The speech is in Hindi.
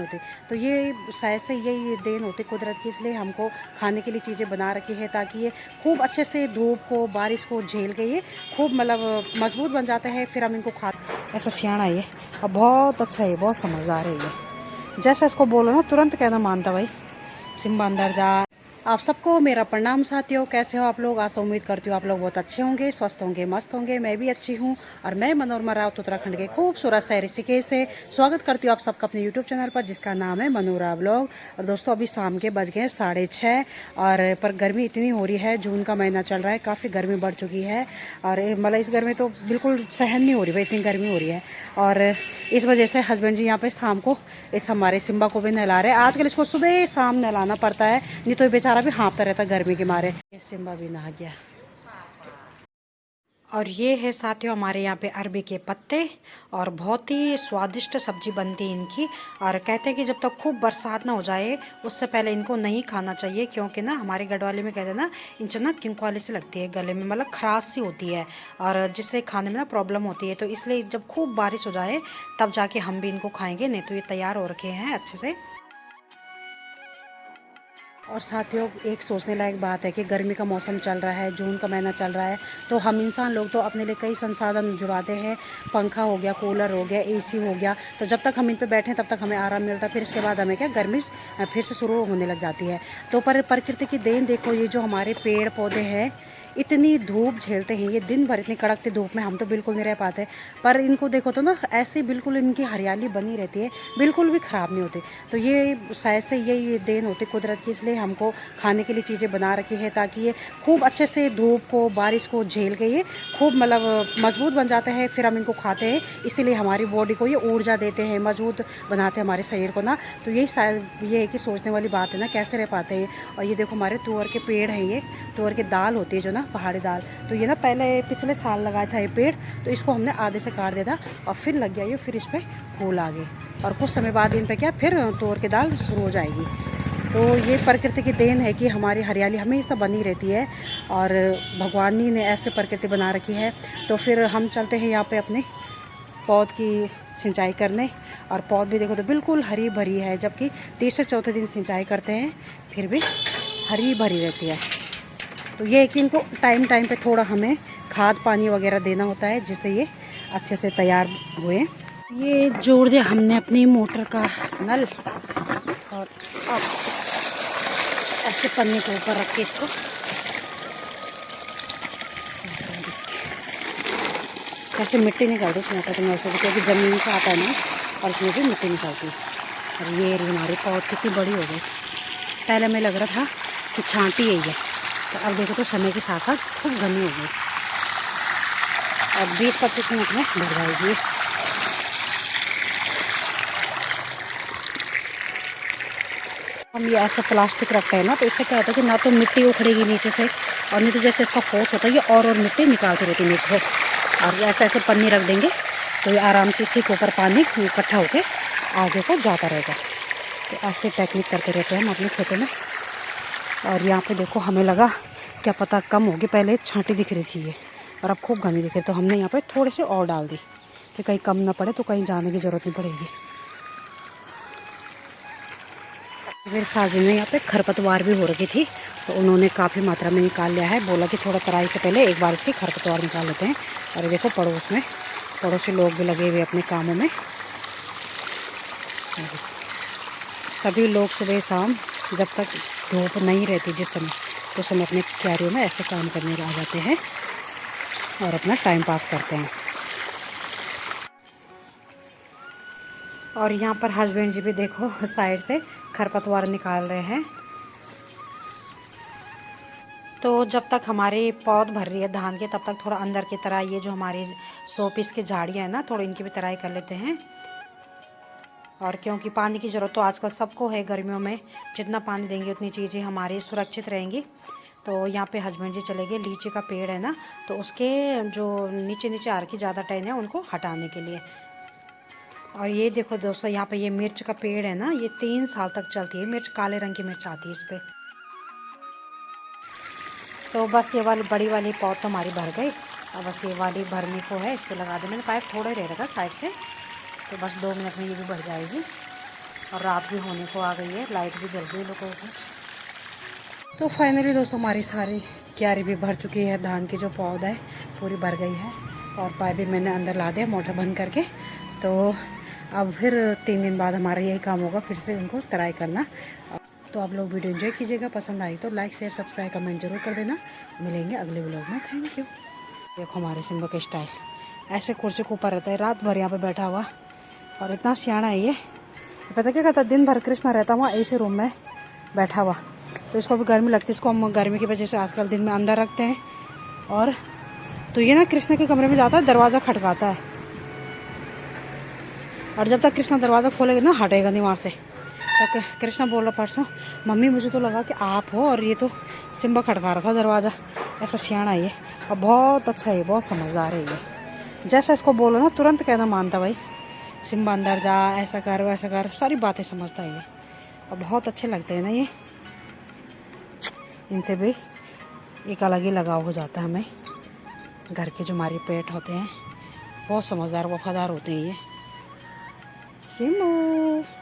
होती। तो ये शायद से यही देन होती कुदरत की, इसलिए हमको खाने के लिए चीज़ें बना रखी है ताकि ये खूब अच्छे से धूप को बारिश को झेल के ये खूब मतलब मजबूत बन जाते हैं, फिर हम इनको खा। ऐसा सियाना ये और बहुत अच्छा है, बहुत समझदार है ये। जैसा इसको बोलो ना तुरंत कहना मानता भाई, सिम्बा अंदर जा। आप सबको मेरा प्रणाम साथियों, कैसे हो आप लोग? आशा उम्मीद करती हूँ आप लोग बहुत अच्छे होंगे, स्वस्थ होंगे, मस्त होंगे। मैं भी अच्छी हूँ और मैं मनोरमा राउत उत्तराखंड के खूबसूरत शहर ऋषिकेश से स्वागत करती हूँ आप सबका अपने यूट्यूब चैनल पर, जिसका नाम है मनोरा व्लॉग। और दोस्तों अभी शाम के बज गए 6:30 और पर गर्मी इतनी हो रही है, जून का महीना चल रहा है, काफ़ी गर्मी बढ़ चुकी है और मतलब इस गर्मी तो बिल्कुल सहन नहीं हो रही भाई, इतनी गर्मी हो रही है। और इस वजह से हस्बैंड जी यहाँ पे शाम को इस हमारे सिम्बा को भी नहला रहे हैं। आजकल इसको सुबह शाम नहलाना पड़ता है, नहीं तो बेचारा भी हाँफता रहता गर्मी के मारे। ये सिम्बा भी नहा गया। और ये है साथियों हमारे यहाँ पे अरबी के पत्ते और बहुत ही स्वादिष्ट सब्जी बनती है इनकी। और कहते हैं कि जब तक खूब बरसात ना हो जाए उससे पहले इनको नहीं खाना चाहिए, क्योंकि ना हमारे गढ़वाली में कहते हैं ना, इनसे ना किंकवाली से लगती है गले में, मतलब खराश सी होती है और जिससे खाने में ना प्रॉब्लम होती है। तो इसलिए जब खूब बारिश हो जाए तब जाके हम भी इनको खाएँगे, नहीं तो ये तैयार हो रखे हैं अच्छे से। और साथियों एक सोचने लायक बात है कि गर्मी का मौसम चल रहा है, जून का महीना चल रहा है, तो हम इंसान लोग तो अपने लिए कई संसाधन जुटाते हैं। पंखा हो गया, कूलर हो गया, एसी हो गया। तो जब तक हम इन पे बैठें तब तक हमें आराम मिलता है, फिर इसके बाद हमें क्या गर्मी फिर से शुरू होने लग जाती है। तो पर प्रकृति की देन देखो, ये जो हमारे पेड़ पौधे हैं इतनी धूप झेलते हैं, ये दिन भर इतनी कड़कती धूप में हम तो बिल्कुल नहीं रह पाते, पर इनको देखो तो ना ऐसे बिल्कुल इनकी हरियाली बनी रहती है, बिल्कुल भी ख़राब नहीं होती। तो ये शायद से यही देन होती कुदरत की, इसलिए हमको खाने के लिए चीज़ें बना रखी है ताकि ये खूब अच्छे से धूप को बारिश को झेल के ये खूब मतलब मजबूत बन जाते हैं, फिर हम इनको खाते हैं। इसीलिए हमारी बॉडी को ये ऊर्जा देते हैं, मजबूत बनाते हैं हमारे शरीर को ना। तो यही शायद ये है कि सोचने वाली बात है ना, कैसे रह पाते हैं। और ये देखो हमारे तुअर के पेड़ हैं, ये तुअर की दाल होती है जो ना पहाड़ी दाल, तो ये ना पहले पिछले साल लगाया था ये पेड़, तो इसको हमने आधे से काट दिया था और फिर लग गया ये, फिर इस पर फूल आ गए और कुछ समय बाद इन पे क्या फिर तुअर की दाल शुरू हो जाएगी। तो ये प्रकृति की देन है कि हमारी हरियाली हमेशा बनी रहती है और भगवान ही ने ऐसे प्रकृति बना रखी है। तो फिर हम चलते हैं यहाँ पे अपने पौध की सिंचाई करने, और पौध भी देखो तो बिल्कुल हरी भरी है, जबकि तीसरे चौथे दिन सिंचाई करते हैं फिर भी हरी भरी रहती है। तो ये है कि इनको टाइम टाइम पे थोड़ा हमें खाद पानी वगैरह देना होता है, जिससे ये अच्छे से तैयार हुए। ये जोड़ दिया हमने अपनी मोटर का नल और अब ऐसे पन्नी के ऊपर रख के इसको ऐसे मिट्टी निकालते इस मोटर के नल से, क्योंकि ज़मीन से आता है ना और इसमें भी मिट्टी निकालती है। और ये हमारी पौध कितनी बड़ी हो गई, पहले हमें लग रहा था कि छांटी है, तो अब देखो तो समय के साथ साथ खूब घनी हो गई और 20-25 मिनट में भर जाएगी। हम ये ऐसा प्लास्टिक रखते हैं ना, तो इससे क्या होता है कि ना तो मिट्टी उखड़ेगी नीचे से, और नहीं तो जैसे इसका फोर्स होता है ये और मिट्टी निकालती रहती है नीचे से। और ऐसे ऐसे पन्नी रख देंगे तो ये आराम से इसी के ऊपर पानी इकट्ठा होकर आगे को जाता रहेगा। तो ऐसे टेक्निक करते रहते हैं हम अपने खेतों में। और यहाँ पे देखो हमें लगा क्या पता कम होगी, पहले छांटी दिख रही थी ये और अब खूब घनी दिख रही, तो हमने यहाँ पे थोड़े से और डाल दी कि कहीं कम ना पड़े, तो कहीं जाने की ज़रूरत नहीं पड़ेगी। मेरे साजिद ने यहाँ पे खरपतवार भी हो रखी थी, तो उन्होंने काफ़ी मात्रा में निकाल लिया है, बोला कि थोड़ा तराई से पहले एक बार इसकी खरपतवार निकाल लेते हैं। और देखो पड़ोसी लोग भी लगे हुए अपने कामों में, सभी लोग सुबह शाम जब तक धूप नहीं रहती जिस समय, तो समय अपने क्यारियों में ऐसे काम करने आ जाते हैं और अपना टाइम पास करते हैं। और यहाँ पर हस्बैंड जी भी देखो साइड से खरपतवार निकाल रहे हैं। तो जब तक हमारी पौध भर रही है धान के, तब तक थोड़ा अंदर की तरह ये जो हमारी 100 पीस की झाड़ियाँ हैं ना, थोड़ी इनकी भी तराई कर लेते हैं। और क्योंकि पानी की ज़रूरत तो आजकल सबको है, गर्मियों में जितना पानी देंगे उतनी चीज़ें हमारी सुरक्षित रहेंगी। तो यहाँ पे हस्बैंड जी चले गए, लीची का पेड़ है ना, तो उसके जो नीचे नीचे आ रखी ज़्यादा टहनियाँ है उनको हटाने के लिए। और ये देखो दोस्तों यहाँ पे ये मिर्च का पेड़ है ना, ये 3 साल तक चलती है मिर्च, काले रंग की मिर्च आती है इस पर। तो बस ये वाली बड़ी वाली पौध तो हमारी भर गई, अब बस ये वाली भरने को है, इस पर लगा दें। मैंने पाइप थोड़ा ही रह रखा साइड से, तो बस 2 मिनट में ये भी भर जाएगी। और रात भी होने को आ गई है, लाइट भी जल गई लोगों की। तो फाइनली दोस्तों हमारी सारी क्यारी भी भर चुकी है, धान की जो पौधा है पूरी भर गई है और पाइप भी मैंने अंदर ला दिया मोटर बंद करके। तो अब फिर 3 दिन बाद हमारा यही काम होगा, फिर से उनको तराई करना। तो आप लोग वीडियो एंजॉय कीजिएगा, पसंद आई तो लाइक शेयर सब्सक्राइब कमेंट जरूर कर देना। मिलेंगे अगले व्लॉग में, थैंक यू। देखो हमारे सिम्बा का स्टाइल, ऐसे कुर्सी के ऊपर रहता है, रात भर यहाँ पे बैठा हुआ और इतना सियाना है ये। पता क्या करता है, दिन भर कृष्णा रहता हुआ ऐसे रूम में बैठा हुआ। तो इसको भी गर्मी लगती है, इसको हम गर्मी की वजह से आजकल दिन में अंदर रखते हैं। और तो ये ना कृष्णा के कमरे में जाता है, दरवाज़ा खटकाता है और जब तक कृष्णा दरवाज़ा खोलेगा ना हटेगा नहीं वहाँ से। तो कृष्णा बोल रहा परसों, मम्मी मुझे तो लगा कि आप हो और ये तो सिम्बा खटका रहा था दरवाज़ा। ऐसा सियाना है ये और बहुत अच्छा है, बहुत समझदार है ये। जैसा इसको बोलो ना तुरंत कहना मानता, भाई सिम्बा अंदर जा, ऐसा कर वैसा कर, सारी बातें समझता है ये और बहुत अच्छे लगते हैं ना ये। इनसे भी एक अलग ही लगाव हो जाता है हमें। घर के जो हमारे पेट होते हैं बहुत समझदार वफादार होते हैं ये। सिम्बा।